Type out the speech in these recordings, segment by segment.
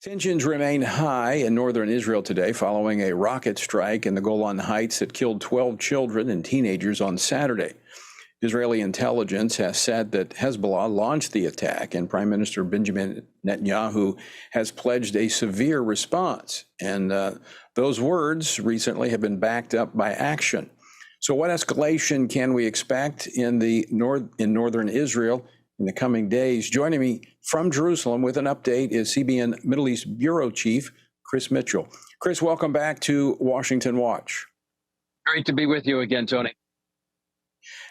Tensions remain high in northern Israel today following a rocket strike in the Golan Heights that killed 12 children and teenagers on Saturday. Israeli intelligence has said that Hezbollah launched the attack, and Prime Minister Benjamin Netanyahu has pledged a severe response. And those words recently have been backed up by action. So what escalation can we expect in northern Israel in the coming days? Joining me from Jerusalem with an update is CBN Middle East Bureau Chief Chris Mitchell. Chris, welcome back to Washington Watch. Great to be with you again, Tony.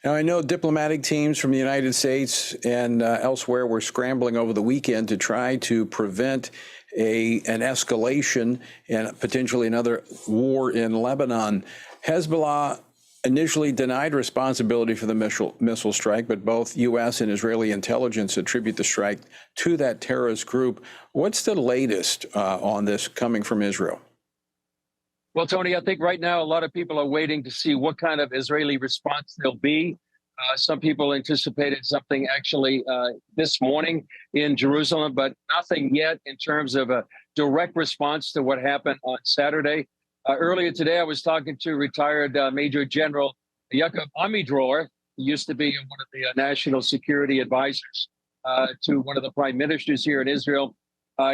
Now, I know diplomatic teams from the United States and elsewhere were scrambling over the weekend to try to prevent an escalation and potentially another war in Lebanon. Hezbollah initially denied responsibility for the missile strike, but both U.S. and Israeli intelligence attribute the strike to that terrorist group. What's the latest on this coming from Israel? Well, Tony, I think right now a lot of people are waiting to see what kind of Israeli response there'll be. Some people anticipated something actually this morning in Jerusalem, but nothing yet in terms of a direct response to what happened on Saturday. Earlier today, I was talking to retired Major General Yaakov Amidror, who used to be one of the national security advisors to one of the prime ministers here in Israel.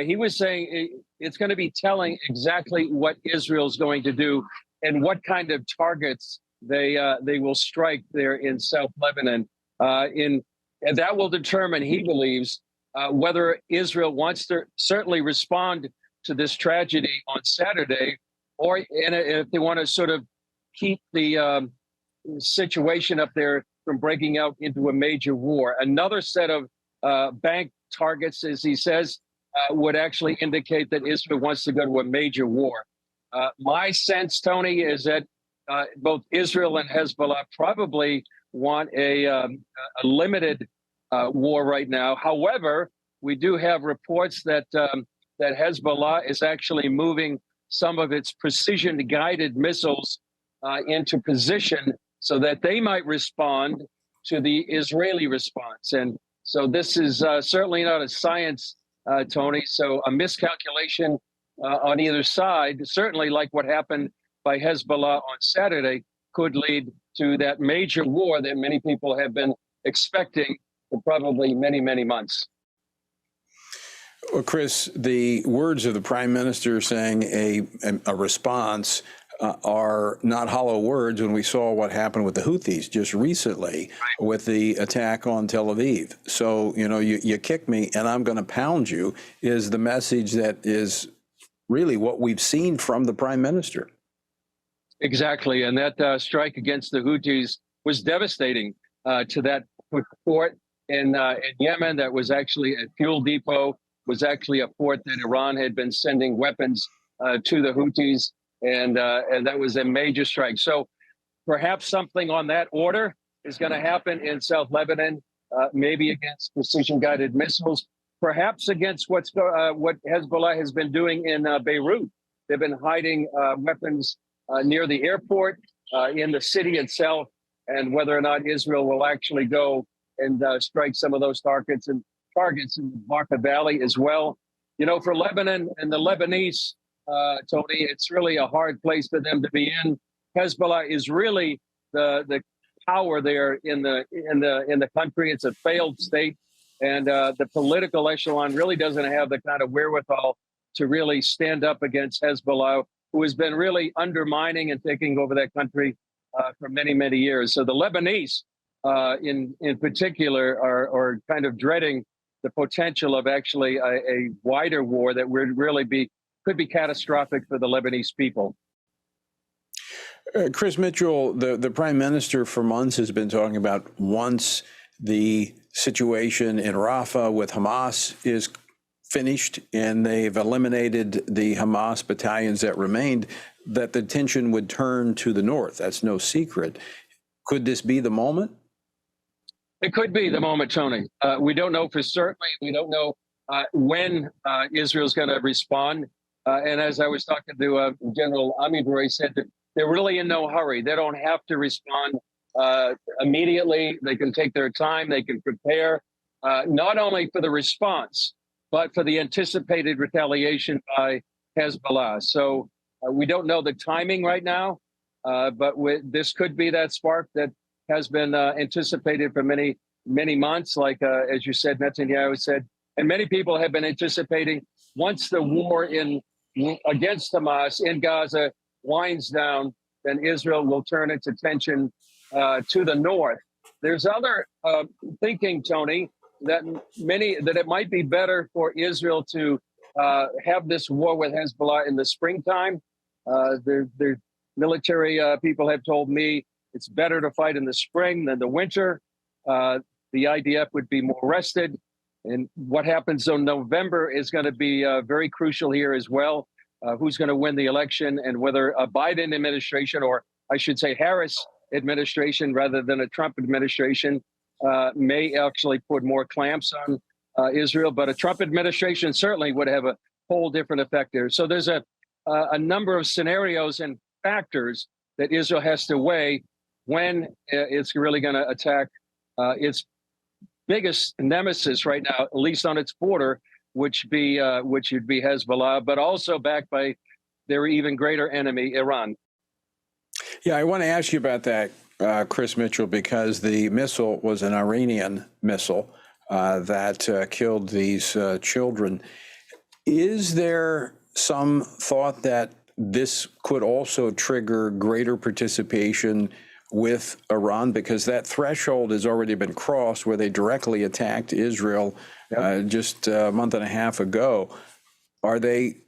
He was saying it's going to be telling exactly what Israel's going to do and what kind of targets they will strike there in South Lebanon. And that will determine, he believes, whether Israel wants to certainly respond to this tragedy on Saturday, or if they want to sort of keep the situation up there from breaking out into a major war. Another set of bank targets, as he says, would actually indicate that Israel wants to go to a major war. My sense, Tony, is that both Israel and Hezbollah probably want a limited war right now. However, we do have reports that that Hezbollah is actually moving some of its precision-guided missiles into position so that they might respond to the Israeli response. And so this is certainly not a science, Tony. So a miscalculation on either side, certainly like what happened by Hezbollah on Saturday, could lead to that major war that many people have been expecting for probably many, many months. Well, Chris, the words of the prime minister saying a response are not hollow words when we saw what happened with the Houthis just recently with the attack on Tel Aviv. So, you know, you kick me and I'm going to pound you is the message that is really what we've seen from the prime minister. Exactly. And that strike against the Houthis was devastating to that port in Yemen. That was actually a fuel depot, was actually a port that Iran had been sending weapons to the Houthis. And that was a major strike. So perhaps something on that order is going to happen in South Lebanon, maybe against precision-guided missiles, perhaps against what Hezbollah has been doing in Beirut. They've been hiding weapons near the airport, in the city itself, and whether or not Israel will actually go and strike some of those targets in the Barka Valley as well. You know, for Lebanon and the Lebanese, Tony, it's really a hard place for them to be in. Hezbollah is really the power there in the country. It's a failed state, and the political echelon really doesn't have the kind of wherewithal to really stand up against Hezbollah, who has been really undermining and taking over that country for many, many years. So the Lebanese, in particular, are kind of dreading the potential of actually a wider war that would really could be catastrophic for the Lebanese people. Chris Mitchell, the prime minister for months has been talking about once the situation in Rafah with Hamas is finished and they've eliminated the Hamas battalions that remained, that the tension would turn to the north. That's no secret. Could this be the moment? It could be the moment, Tony. We don't know for certain. We don't know when Israel's going to respond. And as I was talking to General Amidror, he said that they're really in no hurry. They don't have to respond immediately. They can take their time. They can prepare not only for the response, but for the anticipated retaliation by Hezbollah. So we don't know the timing right now, but this could be that spark that has been anticipated for many, many months, like, as you said, Netanyahu said, and many people have been anticipating once the war against Hamas in Gaza winds down, then Israel will turn its attention to the north. There's other thinking, Tony, that it might be better for Israel to have this war with Hezbollah in the springtime. Their military people have told me it's better to fight in the spring than the winter. The IDF would be more rested. And what happens in November is going to be very crucial here as well. Who's going to win the election, and whether a Biden administration, or I should say Harris administration rather than a Trump administration, may actually put more clamps on Israel. But a Trump administration certainly would have a whole different effect there. So there's a number of scenarios and factors that Israel has to weigh when it's really going to attack its biggest nemesis right now, at least on its border, which would be Hezbollah, but also backed by their even greater enemy, Iran. Yeah, I want to ask you about that, Chris Mitchell, because the missile was an Iranian missile that killed these children. Is there some thought that this could also trigger greater participation with Iran, because that threshold has already been crossed where they directly attacked Israel just a month and a half ago? Are they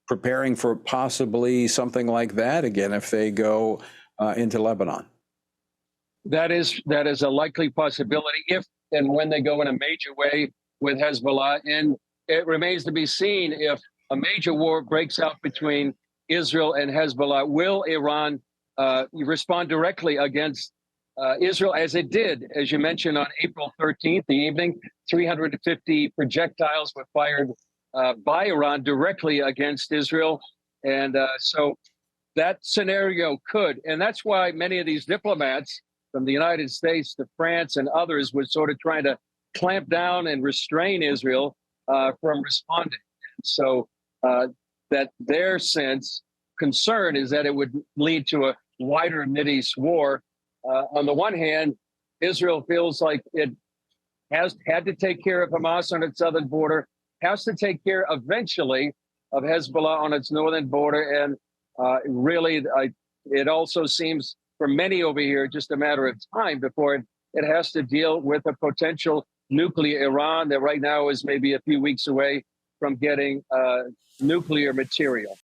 preparing for possibly something like that again if they go into Lebanon? That is a likely possibility if and when they go in a major way with Hezbollah. And it remains to be seen if a major war breaks out between Israel and Hezbollah. Will Iran respond directly against Israel, as it did, as you mentioned, on April 13th, the evening? 350 projectiles were fired by Iran directly against Israel. And so that scenario could, and that's why many of these diplomats from the United States to France and others were sort of trying to clamp down and restrain Israel from responding. So that their concern is that it would lead to a wider Mideast war. On the one hand, Israel feels like it has had to take care of Hamas on its southern border, has to take care eventually of Hezbollah on its northern border. And it also seems for many over here just a matter of time before it has to deal with a potential nuclear Iran that right now is maybe a few weeks away from getting nuclear material.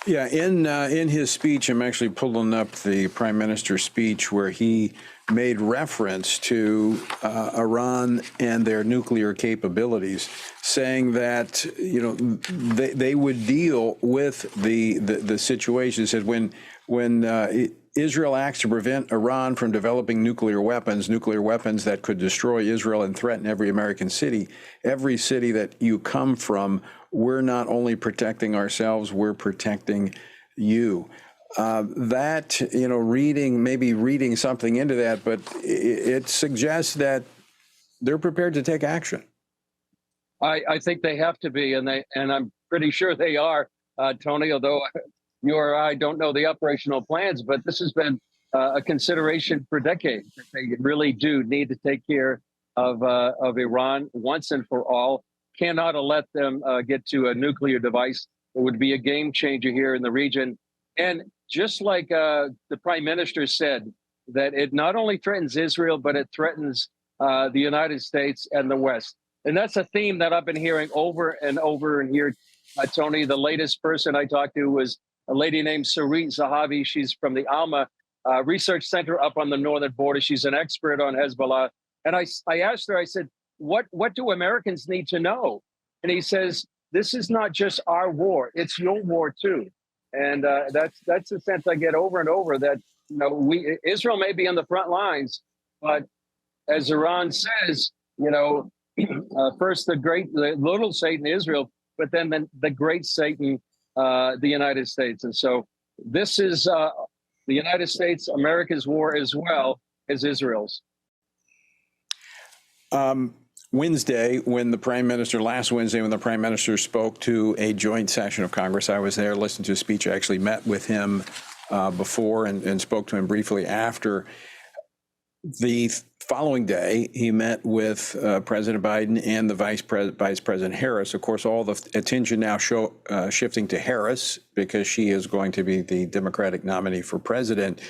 Yeah, in his speech, I'm actually pulling up the Prime Minister's speech where he made reference to Iran and their nuclear capabilities, saying that they would deal with the situation. He said when Israel acts to prevent Iran from developing nuclear weapons that could destroy Israel and threaten every American city, every city that you come from, we're not only protecting ourselves, we're protecting you. Reading something into that, but it suggests that they're prepared to take action. I think they have to be, and I'm pretty sure they are, Tony, although you or I don't know the operational plans, but this has been a consideration for decades. They really do need to take care of Iran once and for all. Cannot let them get to a nuclear device. It would be a game changer here in the region. And just like the Prime Minister said, that it not only threatens Israel, but it threatens the United States and the West. And that's a theme that I've been hearing over and over. And here, Tony, the latest person I talked to was a lady named Sarit Zahavi. She's from the Alma Research Center up on the northern border. She's an expert on Hezbollah. And I asked her, I said, what do Americans need to know? And he says, this is not just our war, it's your war too. And that's the sense I get over and over, that Israel may be on the front lines, but as Iran says, first the little Satan Israel, but then the great Satan, the United States. And so this is the United States, America's war as well as Israel's. Wednesday, last Wednesday, when the Prime Minister spoke to a joint session of Congress, I was there, listened to his speech. I actually met with him before and spoke to him briefly after. The following day, he met with President Biden and the Vice President Harris. Of course, all the attention now shifting to Harris because she is going to be the Democratic nominee for president.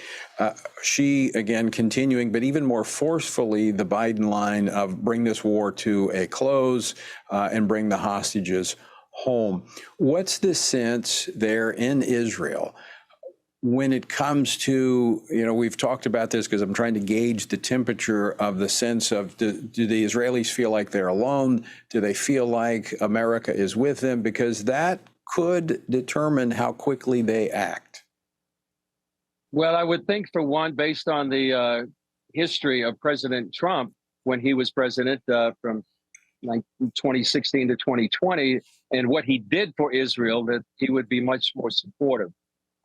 She, again, continuing, but even more forcefully, the Biden line of bring this war to a close and bring the hostages home. What's the sense there in Israel when it comes to, we've talked about this because I'm trying to gauge the temperature of the sense of, do the Israelis feel like they're alone? Do they feel like America is with them? Because that could determine how quickly they act. Well, I would think, for one, based on the history of President Trump when he was president from 2016 to 2020, and what he did for Israel, that he would be much more supportive.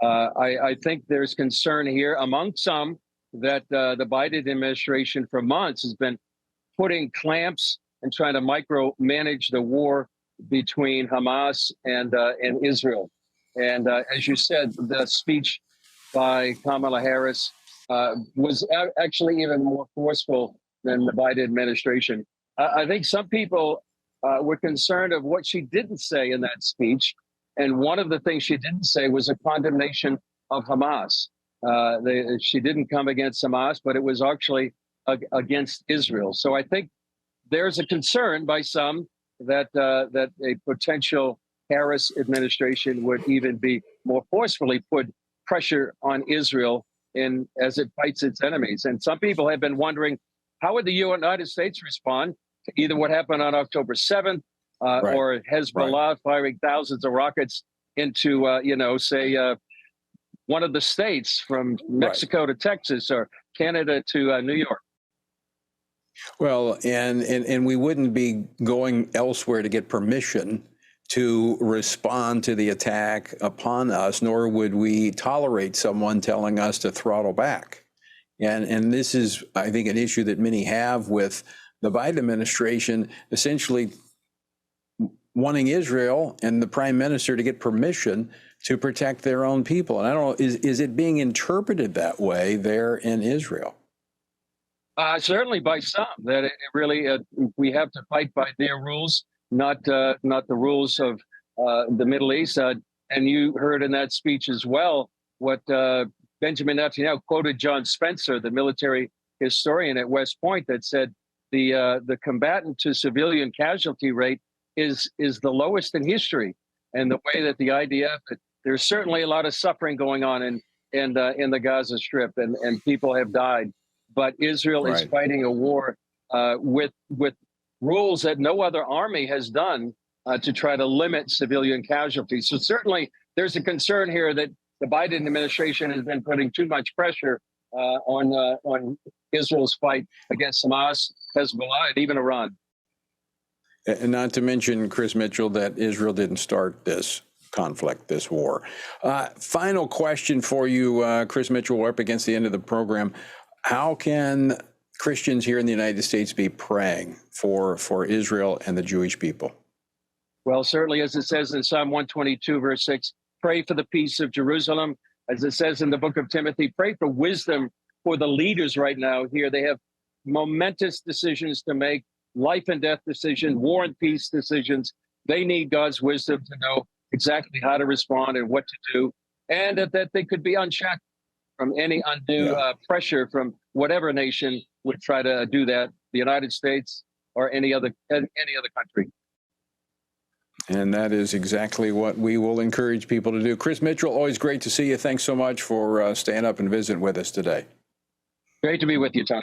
I think there's concern here among some that the Biden administration for months has been putting clamps and trying to micromanage the war between Hamas and Israel. And as you said, the speech by Kamala Harris was actually even more forceful than the Biden administration. I think some people were concerned of what she didn't say in that speech. And one of the things she didn't say was a condemnation of Hamas. She didn't come against Hamas, but it was actually against Israel. So I think there's a concern by some that a potential Harris administration would even be more forcefully put pressure on Israel as it fights its enemies. And some people have been wondering, how would the United States respond to either what happened on October 7th or Hezbollah firing thousands of rockets into, say, one of the states from Mexico to Texas or Canada to New York. Well, and we wouldn't be going elsewhere to get permission to respond to the attack upon us, nor would we tolerate someone telling us to throttle back. And this is, I think, an issue that many have with the Biden administration, essentially wanting Israel and the prime minister to get permission to protect their own people. And I don't know, is it being interpreted that way there in Israel? Certainly by some, that it really we have to fight by their rules, not the rules of the Middle East. And you heard in that speech as well what Benjamin Netanyahu quoted John Spencer, the military historian at West Point, that said the combatant to civilian casualty rate is the lowest in history. And the way that the IDF, there's certainly a lot of suffering going on in the Gaza Strip, and people have died. But Israel is fighting a war with rules that no other army has done to try to limit civilian casualties. So certainly there's a concern here that the Biden administration has been putting too much pressure on Israel's fight against Hamas, Hezbollah, and even Iran. And not to mention, Chris Mitchell, that Israel didn't start this conflict, this war. Final question for you, Chris Mitchell. We're up against the end of the program. How can Christians here in the United States be praying for Israel and the Jewish people? Well, certainly, as it says in Psalm 122, verse 6, pray for the peace of Jerusalem. As it says in the book of Timothy, pray for wisdom for the leaders right now here. They have momentous decisions to make, life and death decisions, war and peace decisions. They need God's wisdom to know exactly how to respond and what to do, and that they could be unshackled from any undue pressure from whatever nation would try to do that, the United States or any other country. And that is exactly what we will encourage people to do. Chris Mitchell, always great to see you. Thanks so much for staying up and visiting with us today. Great to be with you, Tony.